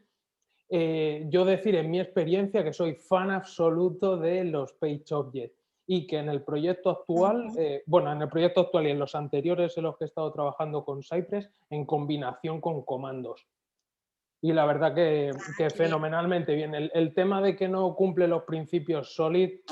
yo decir en mi experiencia que soy fan absoluto de los Page Objects y que en el proyecto actual, bueno, en el proyecto actual y en los anteriores en los que he estado trabajando con Cypress, en combinación con comandos. Y la verdad que Qué bien. fenomenalmente bien. El tema de que no cumple los principios Solid,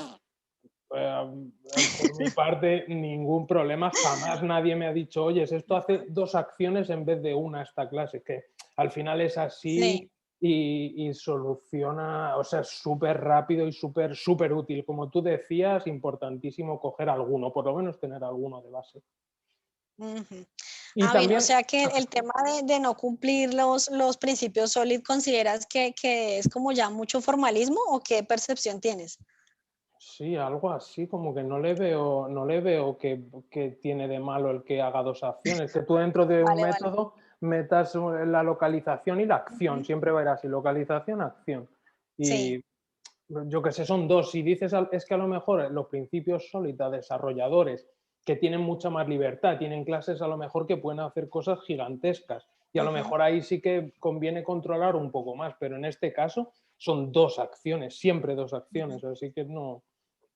por mi parte, ningún problema. Jamás nadie me ha dicho, oye, esto hace dos acciones en vez de una esta clase, que al final es así Sí. y soluciona, o sea, es súper rápido y súper útil. Como tú decías, importantísimo coger alguno, por lo menos tener alguno de base. Y Ah, bien, o también, sea que el tema de no cumplir los principios SOLID, ¿consideras que es como ya mucho formalismo o qué percepción tienes? sí, algo así, como que no le veo que tiene de malo el que haga dos acciones, que tú dentro de un Vale, vale. método metas la localización y la acción, Ujú. siempre va a ir así, localización, acción. Sí. Y yo que sé, son dos. Si dices, es que a lo mejor los principios sólidos desarrolladores que tienen mucha más libertad, tienen clases a lo mejor que pueden hacer cosas gigantescas. Y a lo Ujú. mejor ahí sí que conviene controlar un poco más, pero en este caso son dos acciones, siempre dos acciones, así que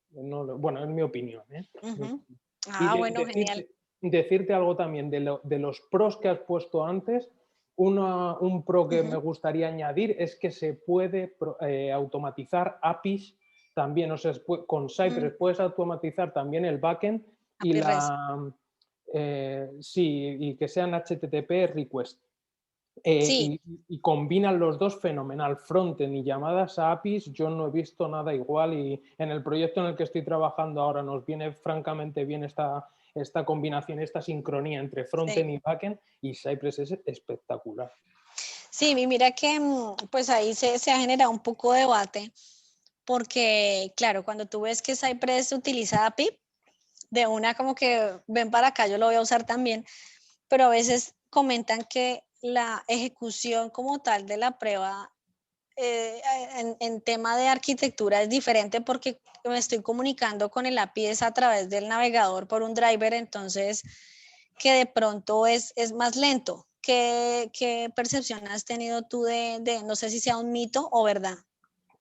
bueno, es mi opinión, ¿eh? Ujú. Y Ah, bueno, genial. decirte algo también de los pros que has puesto antes. Un pro que me Ujú. gustaría añadir es que se puede automatizar APIs también, o sea, con Mm, Cypress puedes automatizar también el backend y API REST. sí, y que sean HTTP request. Sí, Y combinan los dos fenomenal, frontend y llamadas a APIs, yo no he visto nada igual y en el proyecto en el que estoy trabajando ahora nos viene francamente bien esta combinación, esta sincronía entre sí. frontend y backend y Cypress es espectacular. Sí, y mira que pues ahí se ha generado un poco de debate porque, claro, cuando tú ves que Cypress utiliza API, de una como que ven para acá, yo lo voy a usar también, pero a veces comentan que la ejecución como tal de la prueba en tema de arquitectura es diferente porque me estoy comunicando con el API es a través del navegador por un driver, entonces que de pronto es más lento. ¿Qué percepción has tenido tú no sé si sea un mito o verdad,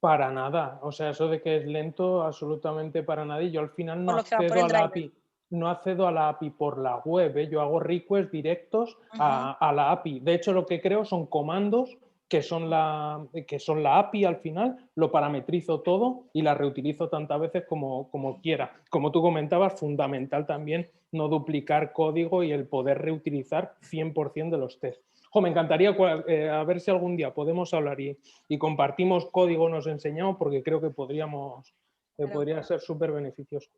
Para nada, o sea, eso de que es lento, absolutamente para nada. Y yo al final no por lo que va por accedo el a la driver? API, no accedo a la API por la web, ¿eh? Yo hago requests directos Ujú. a la API. De hecho, lo que creo son comandos que son la API al final, lo parametrizo todo y la reutilizo tantas veces como quiera. Como tú comentabas, fundamental también no duplicar código y el poder reutilizar 100% de los tests. Me encantaría a ver si algún día podemos hablar y compartimos código, nos enseñamos, porque creo que Claro. podría ser súper beneficioso.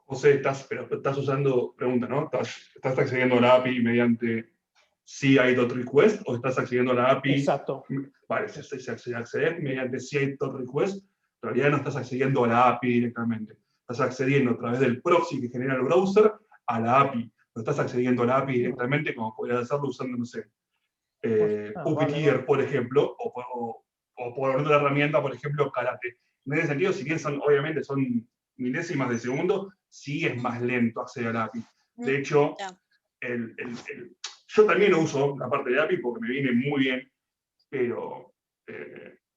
José, pero estás usando, pregunta, ¿no? ¿Estás accediendo a la API mediante CI.request o estás accediendo a la API? Exacto. Vale, si accedes mediante CI.request, en realidad no estás accediendo a la API directamente. Estás accediendo a través del proxy que genera el browser a la API. No estás accediendo a la API directamente como podrías hacerlo usando, no sé, Vale. Puppeteer, por ejemplo, o por otra herramienta, por ejemplo, Karate. En ese sentido, si bien obviamente son milésimas de segundo, sí es más lento acceder a la API. Mm, De hecho, ya. yo también uso la parte de API porque me viene muy bien, pero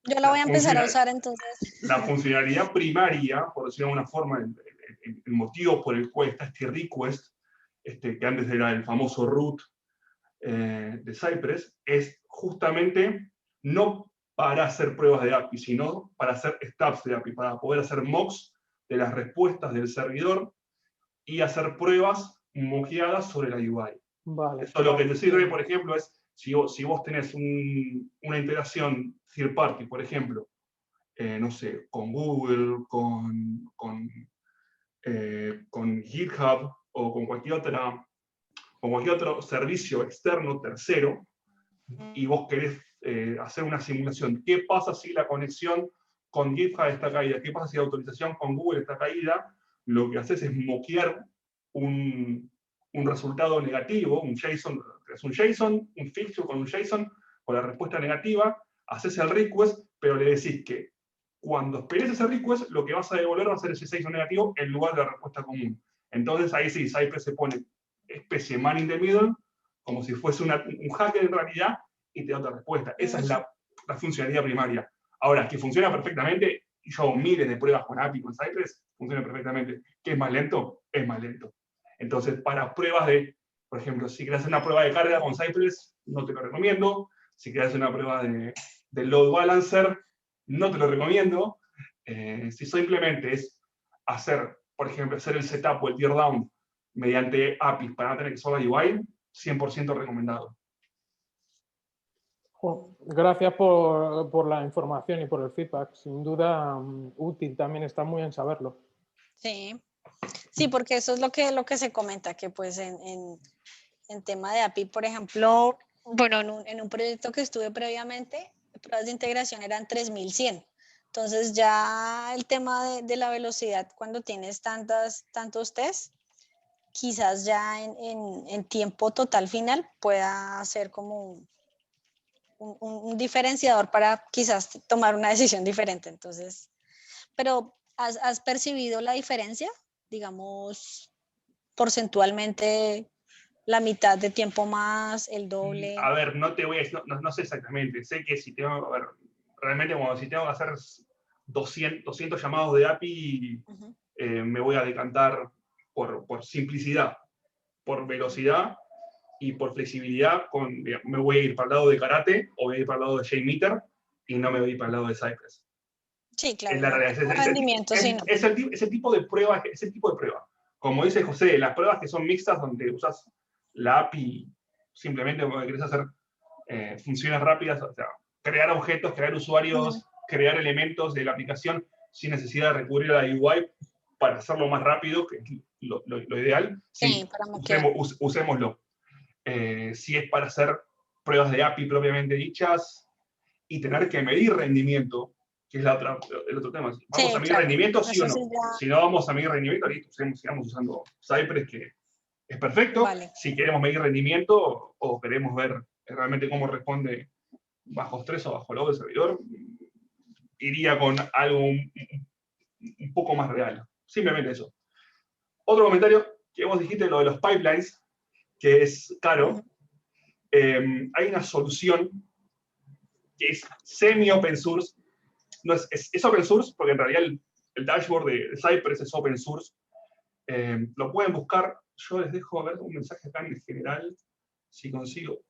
Yo la voy a empezar a usar entonces. La funcionalidad primaria, por decirlo de alguna forma, el motivo por el cual está este request, que antes era el famoso root de Cypress, es justamente no para hacer pruebas de API, sino para hacer stubs de API, para poder hacer mocks de las respuestas del servidor y hacer pruebas moqueadas sobre la UI. Vale, Eso lo que te sirve, por ejemplo, es si vos tenés una integración third party, por ejemplo, no sé, con Google, con GitHub o con cualquier otro servicio externo, tercero, y vos querés hacer una simulación. ¿Qué pasa si la conexión con GitHub está caída? ¿Qué pasa si la autorización con Google está caída? Lo que haces es moquear un resultado negativo, un JSON, un fixture con un JSON, con la respuesta negativa, haces el request, pero le decís que cuando esperes ese request, lo que vas a devolver va a ser ese JSON negativo en lugar de la respuesta común. Entonces ahí sí, Cypress se pone especie man in the middle, como si fuese un hacker en realidad, y te da otra respuesta. Esa es la funcionalidad primaria. Ahora, que funciona perfectamente, y yo hago miles de pruebas con API, con Cypress, funciona perfectamente. ¿Qué es más lento? Es más lento. Entonces, para pruebas de, por ejemplo, si quieres hacer una prueba de carga con Cypress, no te lo recomiendo. Si quieres hacer una prueba de load balancer, no te lo recomiendo. Si simplemente es hacer, por ejemplo, hacer el setup o el teardown mediante APIs para no tener que usar la UI, 100% recomendado. Gracias por la información y por el feedback. Sin duda útil, también está muy bien saberlo. Sí, sí, porque eso es lo que se comenta, que pues en tema de API, por ejemplo, bueno, en un proyecto que estuve previamente, pruebas de integración eran 3100. Entonces ya el tema de la velocidad, cuando tienes tantos tests, quizás ya en tiempo total final pueda ser como un diferenciador para quizás tomar una decisión diferente. Entonces, pero ¿has percibido la diferencia? Digamos, porcentualmente, la mitad de tiempo más, el doble. A ver, no te voy a no sé exactamente. Sé que si tengo, a ver, realmente si tengo que hacer 200 llamados de API, me voy a decantar por simplicidad, por velocidad y por flexibilidad. Me voy a ir para el lado de Karate o voy a ir para el lado de JMeter y no me voy a ir para el lado de Cypress. Sí, claro. Es la realidad. Rendimiento, sí, no. Es el tipo de prueba. Como dice José, las pruebas que son mixtas, donde usas la API simplemente porque querés hacer funciones rápidas, o sea, crear objetos, crear usuarios, crear elementos de la aplicación sin necesidad de recurrir a la UI para hacerlo más rápido, que es lo ideal. Sí, usémoslo. Si es para hacer pruebas de API propiamente dichas y tener que medir rendimiento, que es el otro tema. ¿Vamos a medir rendimiento, sí o no? Si no vamos a medir rendimiento, listo, sigamos usando Cypress, que es perfecto. Vale. Si queremos medir rendimiento o queremos ver realmente cómo responde bajo estrés o bajo load del servidor, iría con algo un poco más real. Simplemente eso. Otro comentario que vos dijiste, lo de los pipelines, que es caro. Hay una solución que es semi-open source. No es open source, porque en realidad el dashboard de Cypress es open source. Lo pueden buscar. Yo les dejo ver un mensaje acá en general, si consigo.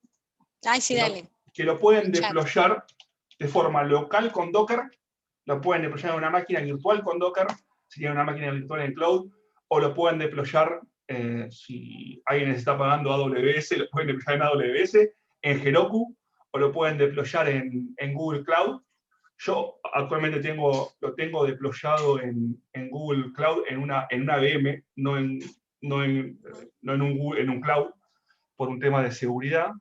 Ay, sí, dale. Que lo pueden deployar de forma local con Docker, lo pueden deployar en una máquina virtual con Docker, si tienen una máquina virtual en cloud, o lo pueden deployar, si alguien les está pagando AWS, lo pueden deployar en AWS, en Heroku, o lo pueden deployar en Google Cloud. Yo actualmente lo tengo deployado en Google Cloud, en una VM, no en un cloud, por un tema de seguridad.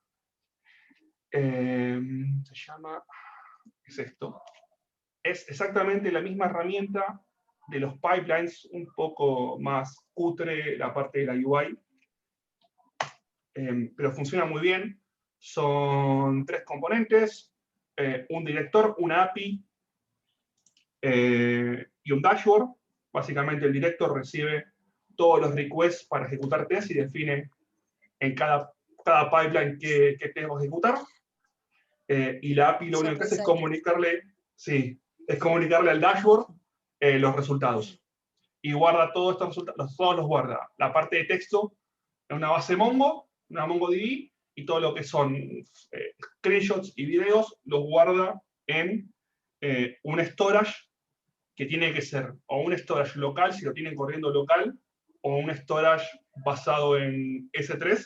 Se llama, es esto. Es exactamente la misma herramienta de los pipelines, un poco más cutre la parte de la UI, pero funciona muy bien. Son 3 componentes, un director, una API y un dashboard. Básicamente el director recibe todos los requests para ejecutar test y define en cada pipeline qué test va a ejecutar. Y la API lo único que hace es comunicarle Sí, es comunicarle al dashboard los resultados. Y guarda todos estos resultados, todos los guarda. La parte de texto en una base Mongo, una MongoDB, y todo lo que son screenshots y videos los guarda en un storage que tiene que ser o un storage local, si lo tienen corriendo local, o un storage basado en S3,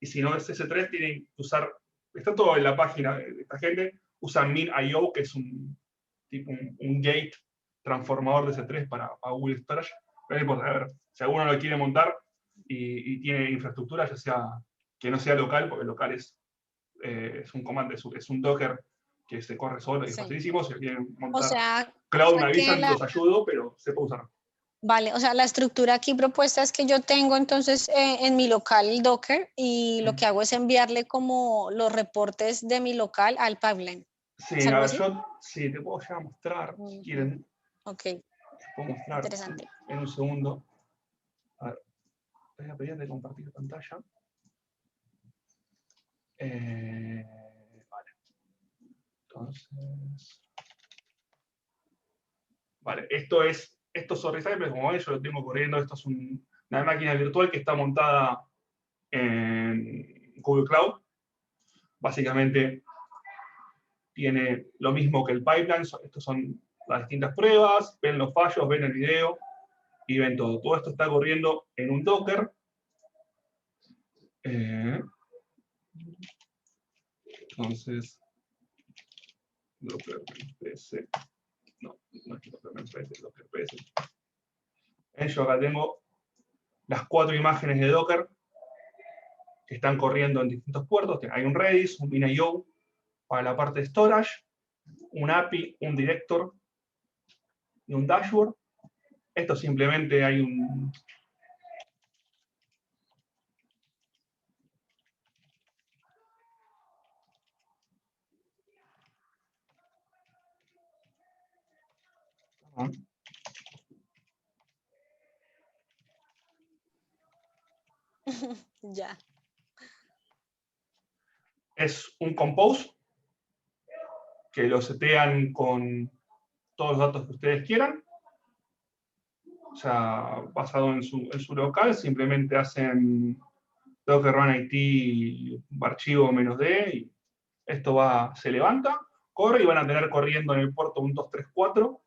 y si no es S3, tienen que usar, está todo en la página de esta gente, usan MinIO, que es un gate transformador de S3 para Google Storage. Pero no importa, a ver, si alguno lo quiere montar y tiene infraestructura, ya sea que no sea local, porque local es un comando, es un Docker que se corre solo y es facilísimo. Si lo quieren montar O sea, cloud, me avisan, los ayudo, pero se puede usar. Vale, o sea, la estructura aquí propuesta es que yo tengo entonces en mi local el Docker y lo que hago es enviarle como los reportes de mi local al pipeline. Sí, a ver, yo sí, te puedo llegar a mostrar, si quieren. Ok. Te puedo mostrar Interesante. en un segundo. A ver, voy a pedir de compartir pantalla. Vale. Entonces... Vale, esto es Sorry Cypress, como ven, yo lo tengo corriendo. Esto es una máquina virtual que está montada en Google Cloud. Básicamente tiene lo mismo que el pipeline. Estas son las distintas pruebas, ven los fallos, ven el video y ven todo. Todo esto está corriendo en un Docker. Entonces, Docker PS. No es Docker PS, es Docker PS. Yo acá tengo las 4 imágenes de Docker que están corriendo en distintos puertos. Hay un Redis, un MinIO para la parte de storage, un API, un director y un dashboard. Esto simplemente hay un... Ya. Es un compose que lo setean con todos los datos que ustedes quieran. O sea, basado en su local, simplemente hacen docker run it archivo -d y esto se levanta, corre y van a tener corriendo en el puerto 1, 2, 3, 4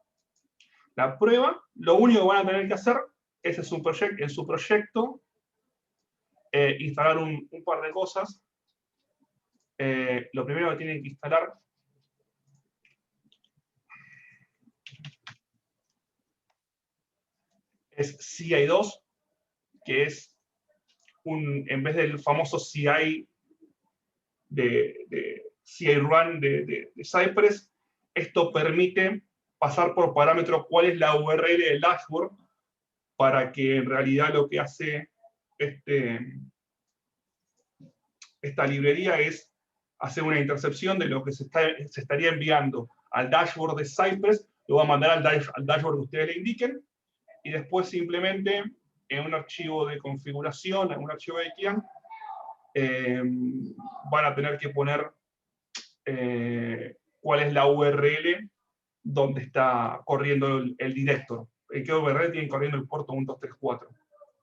la prueba. Lo único que van a tener que hacer es en su proyecto instalar un par de cosas. Lo primero que tienen que instalar es CI2, que es en vez del famoso CI de CI Run de Cypress, esto permite pasar por parámetros cuál es la URL del dashboard, para que en realidad lo que hace esta librería es hacer una intercepción de lo que se estaría enviando al dashboard de Cypress, lo va a mandar al dashboard que ustedes le indiquen, y después simplemente en un archivo de configuración, en un archivo de Kian, van a tener que poner cuál es la URL donde está corriendo el director. ¿En qué URL tienen corriendo el puerto 1234?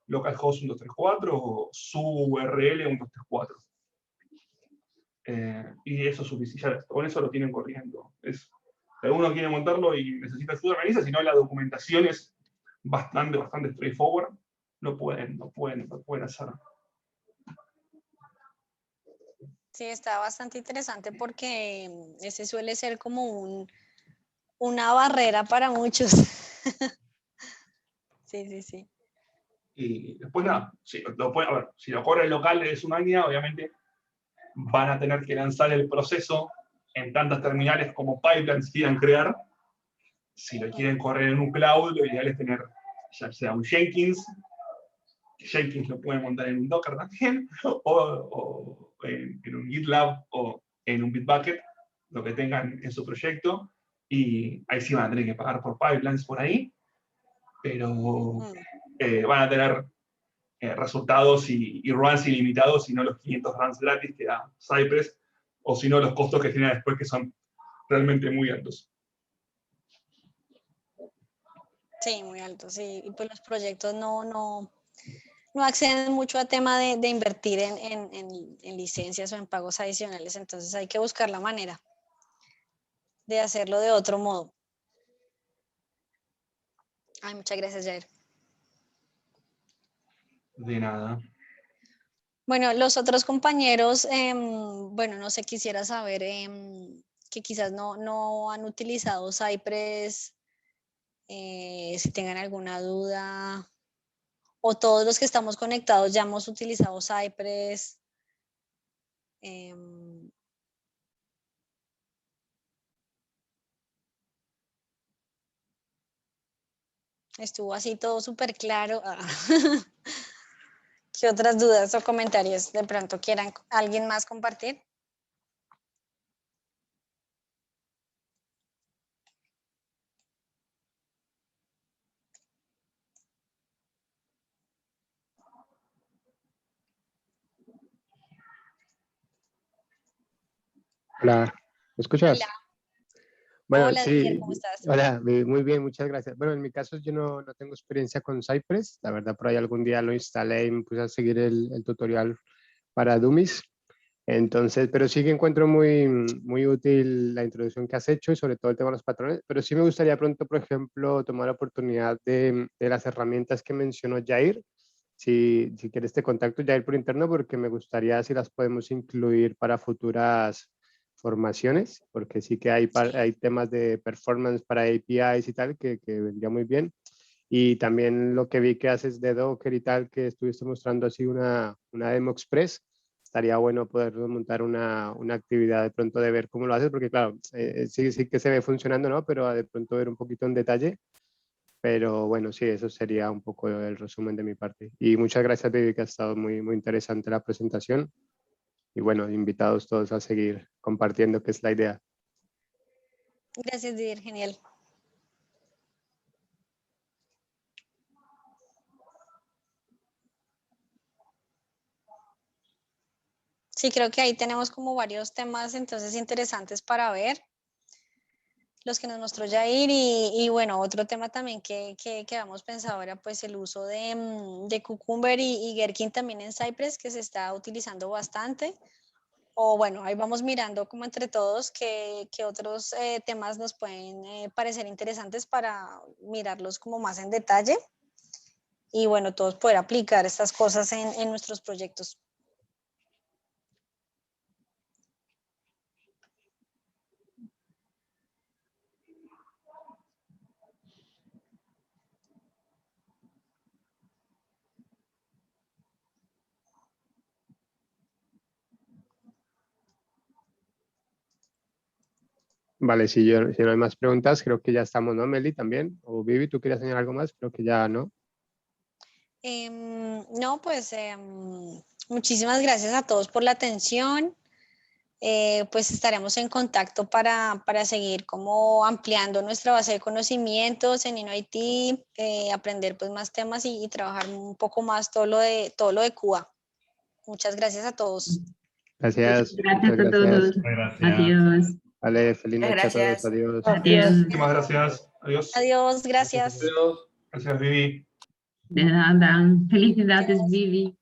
Localhost 1234 o su URL 1234. Y eso es suficiente, con eso lo tienen corriendo. Si alguno quiere montarlo y necesita ayuda, organiza, si no, la documentación es bastante straightforward. No pueden hacer. Sí, está bastante interesante porque ese suele ser como una barrera para muchos. Sí. Y después nada, si lo corre el local es una máquina, obviamente van a tener que lanzar el proceso en tantas terminales como pipelines quieran crear. Si lo quieren correr en un cloud, lo ideal es tener ya sea un Jenkins. Jenkins lo pueden montar en un Docker también, o en un GitLab o en un Bitbucket, lo que tengan en su proyecto, y ahí sí van a tener que pagar por pipelines por ahí, pero van a tener resultados y runs ilimitados, y no los 500 runs gratis que da Cypress, o si no los costos que tiene después, que son realmente muy altos. Sí, muy alto, sí. Y pues los proyectos no acceden mucho a tema de invertir en licencias o en pagos adicionales, entonces hay que buscar la manera de hacerlo de otro modo. Ay, muchas gracias, Jair. De nada. Bueno, los otros compañeros, bueno, no sé, quisiera saber que quizás no han utilizado Cypress, si tengan alguna duda, o todos los que estamos conectados ya hemos utilizado Cypress. Estuvo así todo súper claro. ¿Qué otras dudas o comentarios de pronto quieran alguien más compartir? Hola, ¿me escuchas? Hola. Bueno, Hola, Didier, sí, ¿cómo estás? hola, muy bien, muchas gracias. Bueno, en mi caso yo no tengo experiencia con Cypress, la verdad por ahí algún día lo instalé y me puse a seguir el tutorial para Dummies. Entonces, pero sí que encuentro muy útil la introducción que has hecho y sobre todo el tema de los patrones, pero sí me gustaría pronto, por ejemplo, tomar la oportunidad de las herramientas que mencionó Jair. Si quieres te contacto Jair por interno porque me gustaría si las podemos incluir para futuras formaciones, porque sí que hay temas de performance para APIs y tal que vendría muy bien. Y también lo que vi que haces de Docker y tal, que estuviste mostrando así una demo express, estaría bueno poder montar una actividad de pronto de ver cómo lo haces, porque claro, sí que se ve funcionando, ¿no? Pero de pronto ver un poquito en detalle. Pero bueno, sí, eso sería un poco el resumen de mi parte. Y muchas gracias, David, que ha estado muy interesante la presentación. Y bueno, invitados todos a seguir compartiendo, que es la idea. Gracias, Didier, genial. Sí, creo que ahí tenemos como varios temas entonces interesantes para ver, los que nos mostró Jair y bueno, otro tema también que habíamos pensado era pues el uso de Cucumber y Gherkin también en Cypress, que se está utilizando bastante. O bueno, ahí vamos mirando como entre todos qué otros temas nos pueden parecer interesantes para mirarlos como más en detalle y bueno, todos poder aplicar estas cosas en nuestros proyectos. Vale, si no hay más preguntas, creo que ya estamos, ¿no, Meli, también? O Vivi, ¿tú querías añadir algo más? Creo que ya, ¿no? No, pues muchísimas gracias a todos por la atención. Pues estaremos en contacto para seguir como ampliando nuestra base de conocimientos en InnoIT, aprender pues más temas y trabajar un poco más todo lo de Cuba. Muchas gracias a todos. Gracias. Gracias a todos. Gracias. Adiós. Vale, feliz noche a todos. Gracias. Adiós. Adiós. Muchísimas gracias. Adiós. Adiós, gracias. Adiós. Gracias, Vivi. De nada. Felicidades, Adiós. Vivi.